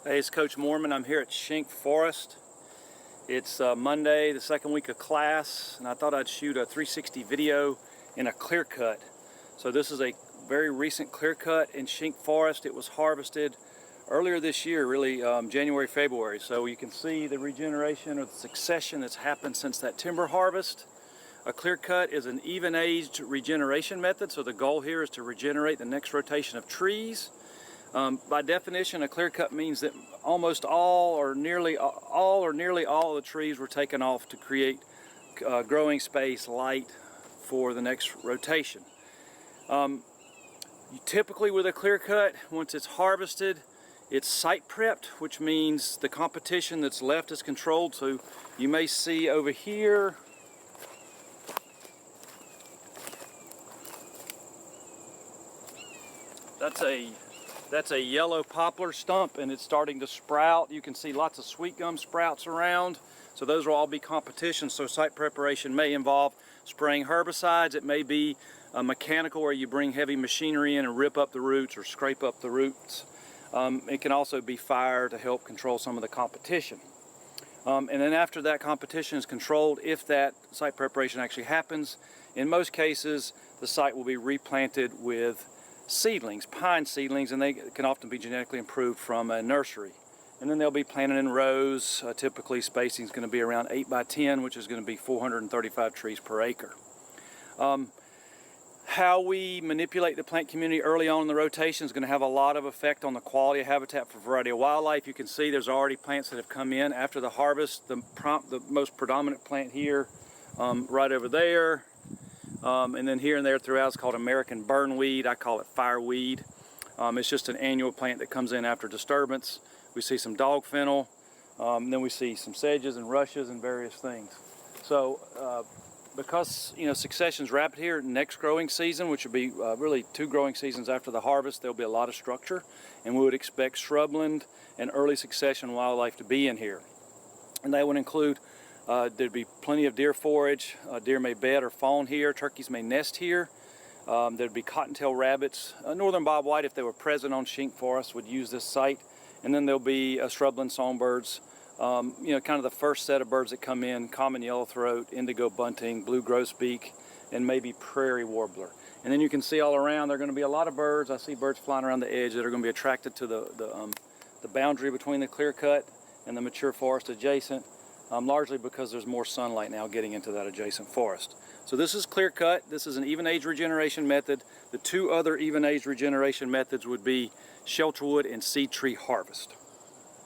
Hey, it's Coach Mormon. I'm here at Schenck Forest. It's Monday, the second week of class, and I thought I'd shoot a 360 video in a Clearcut. So this is a very recent Clearcut in Schenck Forest. It was harvested earlier this year, really January, February. So you can see the regeneration or the succession that's happened since that timber harvest. A Clearcut is an even-aged regeneration method, so the goal here is to regenerate the next rotation of trees. By definition, a Clearcut means that almost all or nearly all of the trees were taken off to create growing space, light for the next rotation. Typically with a Clearcut, once it's harvested, it's site prepped, which means the competition that's left is controlled. So you may see over here, that's a yellow poplar stump, and it's starting to sprout. You can see lots of sweet gum sprouts around. So those will all be competitions. So site preparation may involve spraying herbicides. It may be mechanical, where you bring heavy machinery in and rip up the roots or scrape up the roots. It can also be fire to help control some of the competition. And then after that competition is controlled, if that site preparation actually happens, in most cases the site will be replanted with seedlings, pine seedlings, and they can often be genetically improved from a nursery. And then they'll be planted in rows. Typically spacing is going to be around 8 by 10, which is going to be 435 trees per acre. How we manipulate the plant community early on in the rotation is going to have a lot of effect on the quality of habitat for a variety of wildlife. You can see there's already plants that have come in after the harvest. The most predominant plant here, right over there, and then here and there throughout is called American burnweed. I call it fireweed. It's just an annual plant that comes in after disturbance. We see some dog fennel, then we see some sedges and rushes and various things. So because succession's rapid here, next growing season, which would be really 2 growing seasons after the harvest, there'll be a lot of structure, and we would expect shrubland and early succession wildlife to be in here. And they would include there'd be plenty of deer forage. Deer may bed or fawn here. Turkeys may nest here. There'd be cottontail rabbits. Northern bobwhite, if they were present on Schenck Forest, would use this site. And then there'll be shrubland songbirds. Kind of the first set of birds that come in: common yellowthroat, indigo bunting, blue grosbeak, and maybe prairie warbler. And then you can see all around there are going to be a lot of birds. I see birds flying around the edge that are going to be attracted to the boundary between the Clearcut and the mature forest adjacent. Largely because there's more sunlight now getting into that adjacent forest. So this is Clearcut. This is an even-age regeneration method. The 2 other even-age regeneration methods would be shelterwood and seed tree harvest.